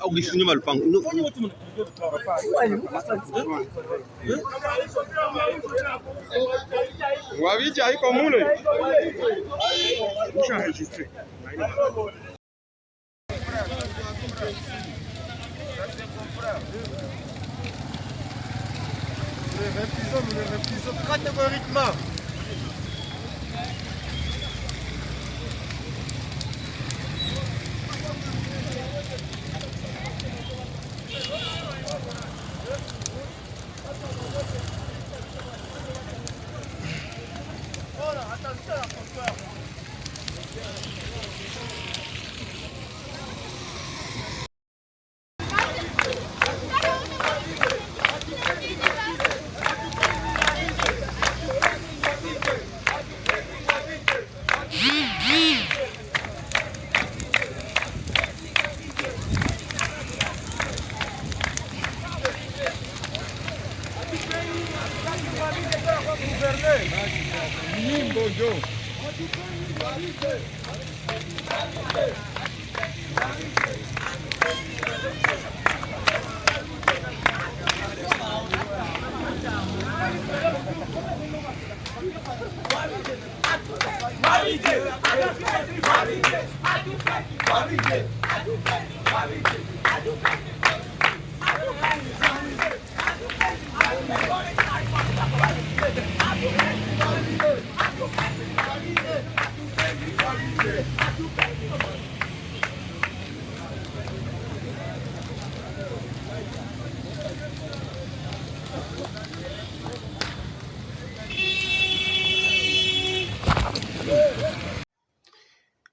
au gisunye malupango wabija haiko mule usha enregistré nous les refusons catégoriquement.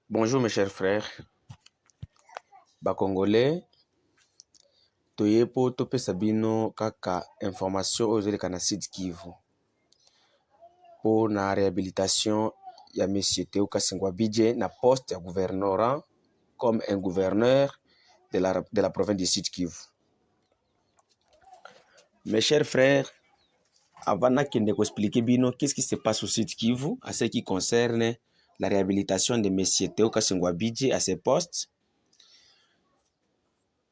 Bonjour mes chers frères, Congolais, toyepo tope sabino kaka information ozoleka na Sud Kivu pour na réhabilitation ya Monsieur Théo Kasingwa-Bidje na poste ya gouvernorat comme un gouverneur de la province du Sud Kivu. Mes chers frères, avant de vous expliquer bino qu'est-ce qui se passe au Sud Kivu à ce qui concerne la réhabilitation de M. Théo Kasingwa-Bidje à ses postes,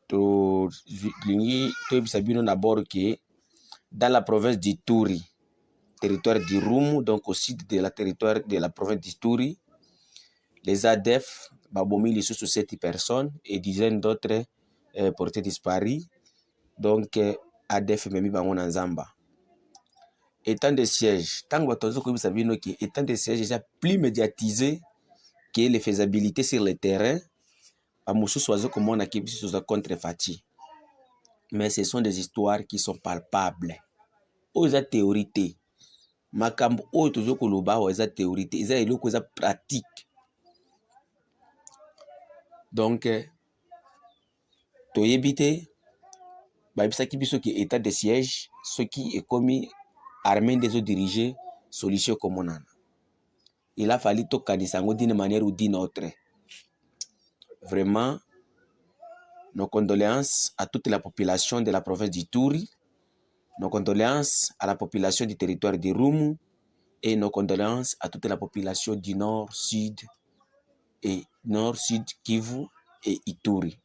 d'abord que dans la province d'Ituri, territoire d'Irumu, donc au sud de la territoire de la province d'Ituri, les ADF babomi les sous 7 personnes et dizaines d'autres portés disparus. Donc ADF memi bango na nzamba. Étant de siège, tant que étant de siège déjà plus médiatisé que les faisabilités sur le terrain, contre Fati. Mais ce sont des histoires qui sont palpables. Aux théorités, makambo o toujours koloba aux théorités, ils ont une pratique. Donc, toyebite, babisa ki biso ki état de siège, ce qui est commis armée des autres dirigés, solution comme on a. Il a fallu to kanisango d'une manière ou d'une autre. Vraiment, nos condoléances à toute la population de la province d'Ituri, nos condoléances à la population du territoire d'Irumu et nos condoléances à toute la population du nord-sud et nord-sud Kivu et Ituri.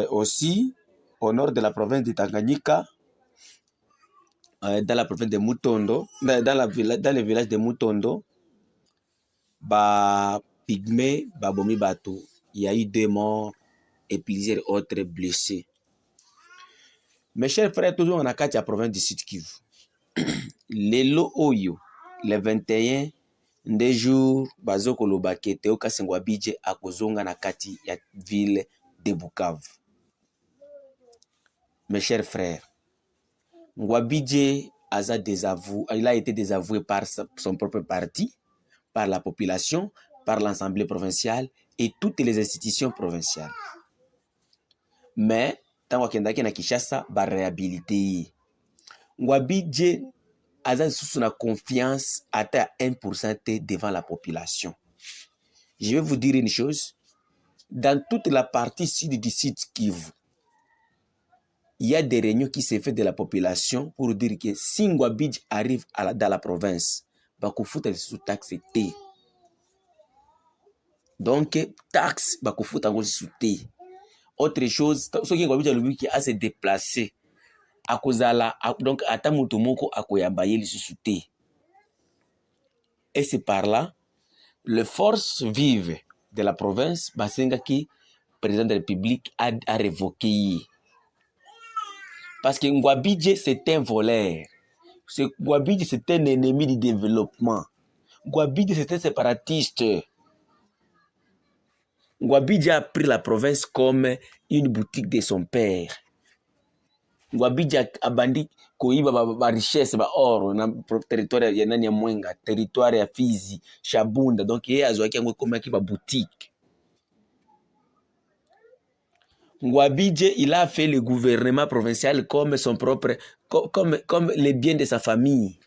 Aussi, au nord de la province de Tanganyika, dans la province de Mutondo, dans le village de Mutondo, Pygmée, Babomi Bato, il y a eu 2 morts et plusieurs autres blessés. Mes chers frères, toujours en Akatia, province du Sud Kivu. Lelo Oyo, le 21 des jours, Bazoko Lobake, Théo Kasingwa-Bidje, à Kozonga Nakati, la ville de Bukavu. Mes chers frères, Ngwa-Bidje il a été désavoué par son propre parti, par la population, par l'Assemblée provinciale et toutes les institutions provinciales. Mais, tant qu'il y a Kinshasa, il réhabilité. Ngwa-Bidje a une confiance à 1% devant la population. Je vais vous dire une chose. Dans toute la partie sud du Sud Kivu, il y a des réunions qui se font de la population pour dire que si Ngwa-Bidje arrive dans la province, il faut sous taxe T. Donc, taxe, il faut sous T. autre chose soki ngwabi alobi a se déplacer akozala donc ata moto moko akoyamba ye lisusu te. Et c'est par là les forces vives de la province basengaki président de la République a révoqué. Parce que Ngwabidje, c'est un voleur. Ngwabidje, c'est un ennemi du développement. Ngwabidje, c'est un séparatiste. Ngwabidje a pris la province comme une boutique de son père. Ngwabidje a bandi koiba ba richesse ba or na territoire ya nani ya Mwenga, territoire ya Fizi, Shabunda. Donc yeye azwaki yango comme ba boutique. Ngwabidje, il a fait le gouvernement provincial comme son propre, comme les biens de sa famille.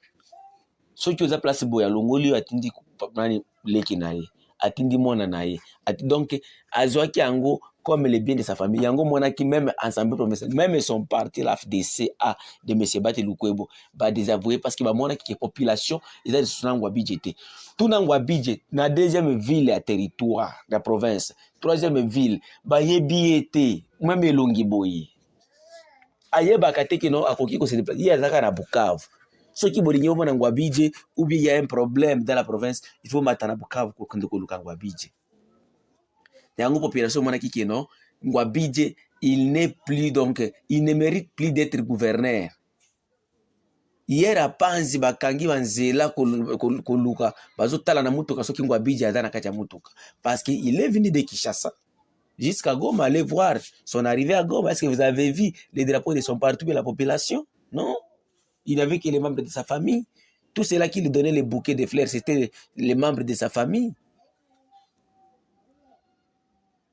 Ce qui a place boya longoli atindi nani leki naye, atindi mona naye. Donc azwaki yango comme les biens de sa famille. Yango mona qui même ensemble provincial, même son parti la FDC a de M. Bati Lukwebo ba désavoué parce que ba mona qui population ils a sur Ngwabidje te. Tout Ngwabidje na deuxième ville à territoire de la province, troisième ville ba yebi été même elongi boyi. Ayeba kateke no akoki ko se déplacer. Il y a zaka na Bukavu. Ceux qui bolingi omona Ngwabidje ou bien il y a un problème dans la province, il faut matana Bukavu ko kende ko luka Ngwabidje. Yango population mona ki non Ngwabidje il n'est plus donc il ne mérite plus d'être gouverneur. Hier à Panzi bakangi banzela ko luka bazotala na mutuka soki Ngwabidje azana kati ya mutuka parce que il est venu de Kinshasa jusqu'à Goma aller voir son arrivée à Goma. Est-ce que vous avez vu les drapeaux de son parti et la population? Non. Il n'avait que les membres de sa famille. Tout cela qui lui donnait les bouquets de fleurs, c'était les membres de sa famille.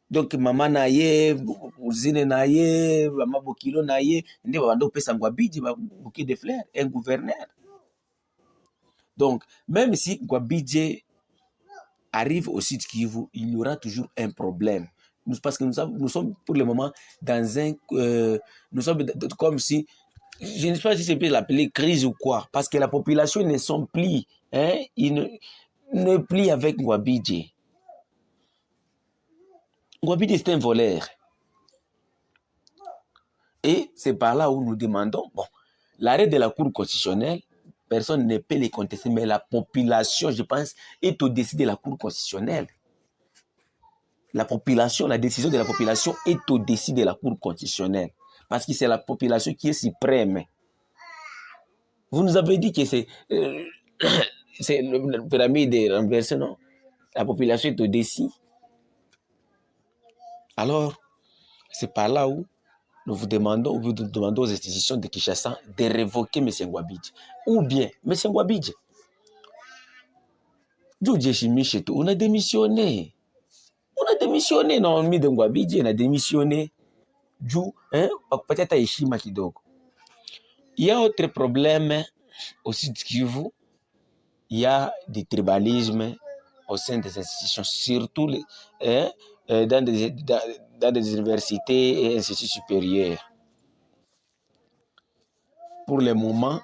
Donc, maman naye, cousine naye, maman bokilo naye, nde babando pesa Ngwabidje bouquet de fleurs, un gouverneur. Donc, même si Ngwabidje arrive au Sud Kivu, il y aura toujours un problème. Parce que nous sommes pour le moment dans un... nous sommes comme si... Je ne sais pas si c'est peut l'appeler crise ou quoi, parce que la population ne sont plus, hein, ils ne plient avec Ngwabidje. Ngwabidje, c'est un voleur. Et c'est par là où nous demandons, bon, l'arrêt de la Cour constitutionnelle, personne ne peut les contester, mais la population, je pense, est au-dessus de la Cour constitutionnelle. La population, la décision de la population est au-dessus de la Cour constitutionnelle. Parce que c'est la population qui est suprême. Vous nous avez dit que c'est la pyramide renversée, non? La population est au-dessus. Alors, c'est par là où nous vous demandons aux institutions de Kinshasa de révoquer M. Ngwabidje. Ou bien, M. Ngwabidje, on a démissionné. On a démissionné, non, on de Ngwabidje, on a démissionné. Peut-être à Ishima Kidogo. Il y a autre problème au Sud Kivu. Il y a du tribalisme au sein des institutions, surtout dans des universités et instituts supérieurs. Pour le moment,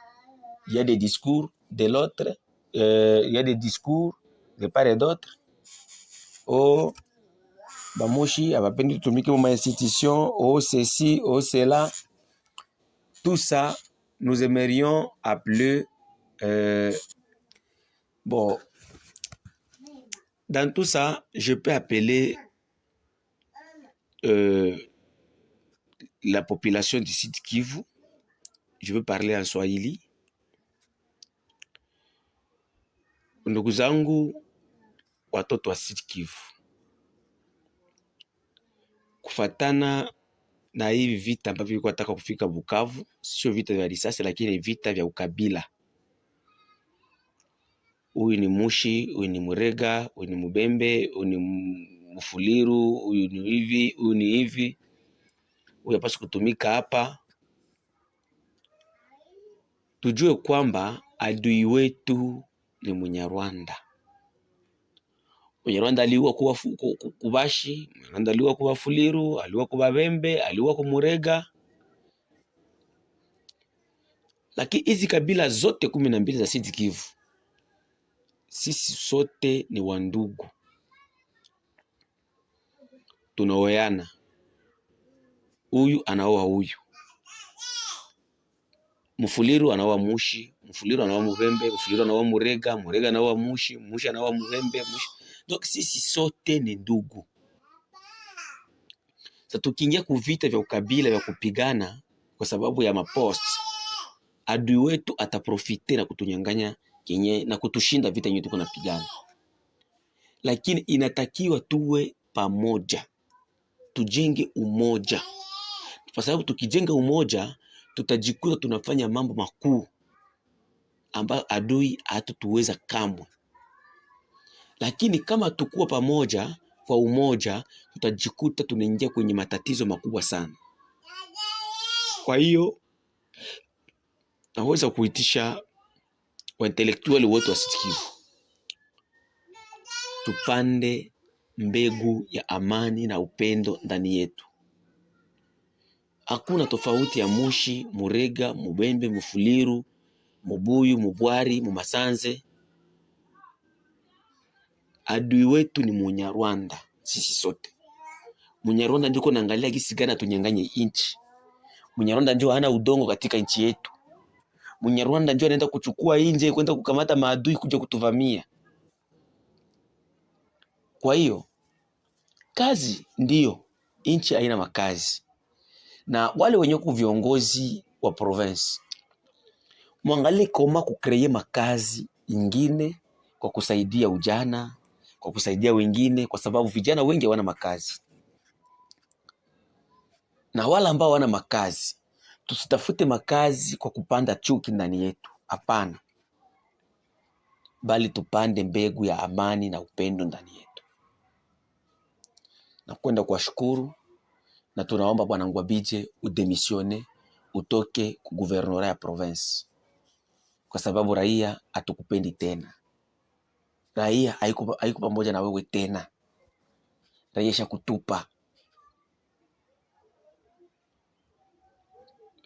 il y a des discours de l'autre, il y a des discours de part et d'autre. Oh, Bamoshi, Abapendi Tumiki, mon institution, oh ceci, oh cela. Tout ça, nous aimerions appeler. Bon, dans tout ça, je peux appeler la population du Sud Kivu. Je veux parler en Swahili. Ndugu zangu watoto wa Sud Kivu, kufatana na hivi vita ambavyo vilikuwa nataka kufika Bukavu, sio vita vya risasi, lakini vita vya ukabila. Huyu ni Mushi, huyu ni Murega, huyu ni Mubembe, huyu ni Mufuliru, huyu ni hivi, huyu ni hivi. Huyu hapaswi kutumika hapa. Tujue kwamba adui wetu ni Munyarwanda. Munyarwanda aliua kuwa Kubashi, Munyarwanda aliua kuwa Fuliru, aliua kuwa Bembe, aliua kuwa Murega. Lakini hizi kabila zote 12 za Sud Kivu, sisi sote ni wandugu. Tunaoana. huyu anaoa huyu, Mfuliru anaoa Mushi, Mfuliru anaoa Mubembe, Mfuliru anaoa Murega, Murega anaoa Mushi, Mushi anaoa Mubembe, Mushi. Donc sisi sote ni ndugu. Sasa tukiingia kuvita vya ukabila vya kupigana kwa sababu ya mapost, adui wetu ataprofite na kutunyanganya kenye na kutushinda vita yenyewe tuko napigana. Lakini inatakiwa tuwe pamoja, tujenge umoja, kwa sababu tukijenga umoja tutajikuta tunafanya mambo makuu ambayo adui hatutuweza kamwe. Lakini kama tukuwa pamoja kwa umoja, tutajikuta tunaingia kwenye matatizo makubwa sana. Kwa hiyo naweza kuitisha waintelektuali wote wa Sud Kivu, tupande mbegu ya amani na upendo ndani yetu. Hakuna tofauti ya Mushi, Murega, Mubembe, Mufuliru, Mubuyu, Mubwari, Mumasanze. Adui wetu ni Munyarwanda, sisi sote. Munyarwanda ndiko naangalia gisi gani tunyanganye inchi. Munyarwanda ndio hana udongo katika inchi yetu. Munyarwanda ndio anaenda kuchukua nje kwenda kukamata maadui kuja kutuvamia. Kwa hiyo kazi ndio, inchi haina makazi. Na wale wenye viongozi wa province, muangalie koma kukreye makazi ingine kwa kusaidia ujana, kwa kusaidia wengine, kwa sababu vijana wengi wana makazi. Na wala ambao wana makazi, tusitafute makazi kwa kupanda chuki ndani yetu. Hapana, bali tupande mbegu ya amani na upendo ndani yetu. Na kwenda kuwashukuru, na tunaomba Bwana Ngwabidje udemisione, utoke ku guvernora ya province, kwa sababu raia hatukupendi tena. Raia haiko pamoja na wewe tena. Raia shakutupa.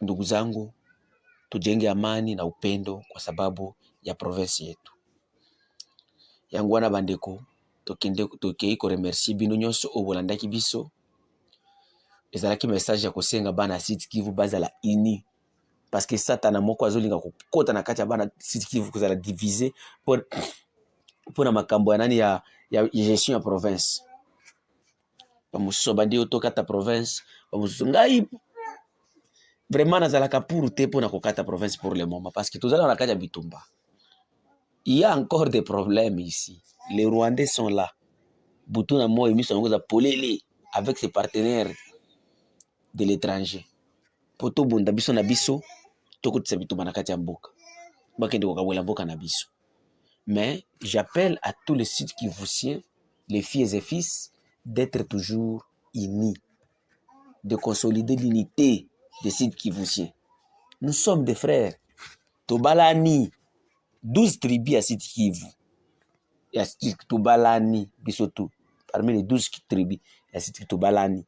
Ndugu zangu, tujenge amani na upendo kwa sababu ya province yetu. Yangu wana bandeko, tokeiko remercie bino nyonso obolandaki biso. Ezalaki message ya kosenga bana Sud Kivu bazala ini. Parce que satana moko azolinga kokota na kati ya bana Sud Kivu kozala diviser pour na makambo ya nani ya gestion ya province. Bamususu bandi otokata province, bamususu ngai vraiment nazalaka pour te pour na kokata province pour le moment, parce que tozala na kati ya bitumba. Il y a encore des problèmes ici. Les Rwandais sont là. Butuna moi emi songo za polele avec ses partenaires de l'étranger. Poto bunda biso na biso tokotisa bitumba na kati ya mboka. Bakende kokabwela mboka na biso. Mais j'appelle à tous les Sud Kivusiens, les filles et fils, d'être toujours unis, de consolider l'unité des Sud Kivusiens. Nous sommes des frères. Tobalani, 12 tribus à Sud Kivu. Tobalani, bisoto. Parmi les 12 tribus à Sud Kivu, Tobalani.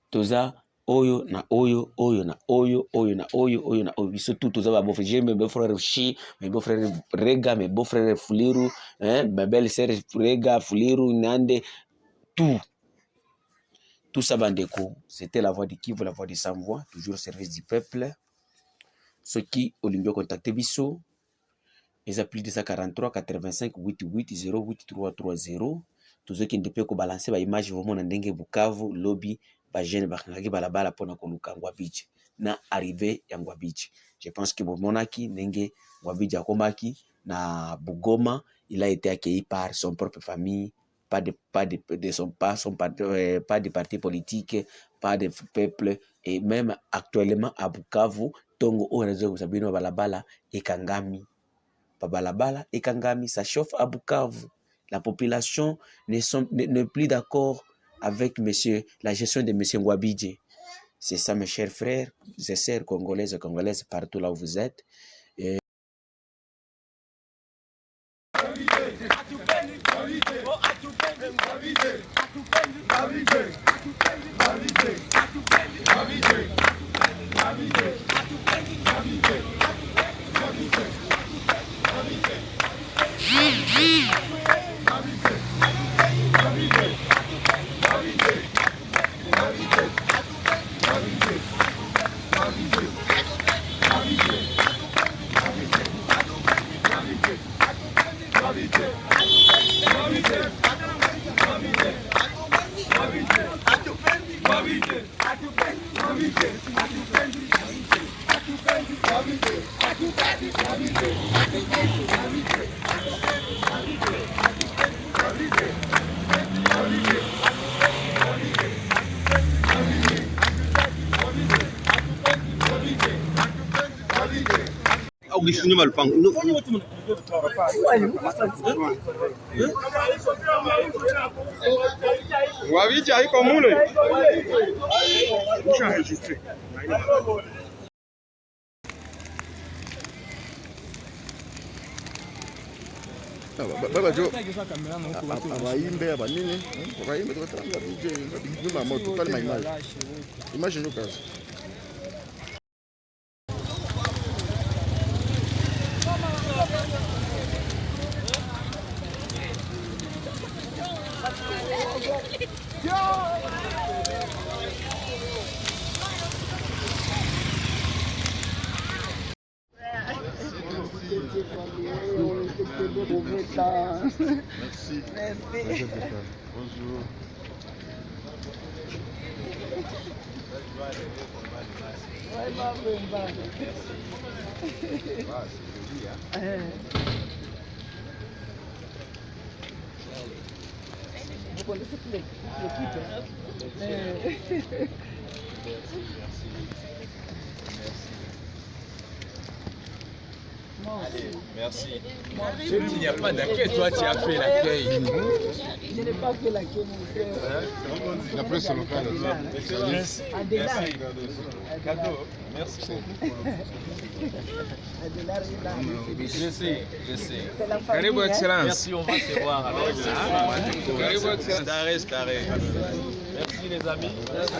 Toza oyo na oyo, oyo na oyo, oyo na oyo, oyo na oyo. Bisoto toza ba beau frère, mes beaux frères Shi, mes beaux frères Rega, mes beaux frères Fuliru, mes belles sœurs Rega, Fuliru, Nande, tout. Tout ça, bandeko, c'était la voix de Kivu, la voix de Sans-Voix, toujours au service du peuple. Ceux qui ont contacté Bisso, ils appellent 243 85 88 08 330. Tous ceux qui ne peuvent pas balancer ba image vraiment ndenge Bukavu lobby ba jeune bakangaki balabala pona koluka Ngwabidje na arrivé ya Ngwabidje. Je pense que monaki ndenge Ngwabidje akomaki na Bugoma, il a été accueilli par son propre famille, pas de parti politique, pas de peuple, et même actuellement à Bukavu tongo orezo sabino balabala ekangami. Balabala ekangami, ça chauffe à Bukavu. La population n'est plus d'accord avec la gestion de M. Ngwabidje. C'est ça, mes chers frères et sœurs congolaises et congolaises partout là où vous êtes. Bishini Malpang. Wavichi haiko mule. Usharegistre. Baba jo abaimbe abanini abaimbe tukatanga DJ nyuma moto pale na image ndio kazi. Merci. Merci. Bonjour. Allez, merci. Il n'y a pas d'accueil, toi tu as fait l'accueil. Je n'ai pas fait l'accueil, mon frère. La presse locale. Merci. Cadeau. Merci. Je sais. Karibu Excellence. Merci, on va se voir alors. Karibu Excellence. Staré. Merci les amis. Merci.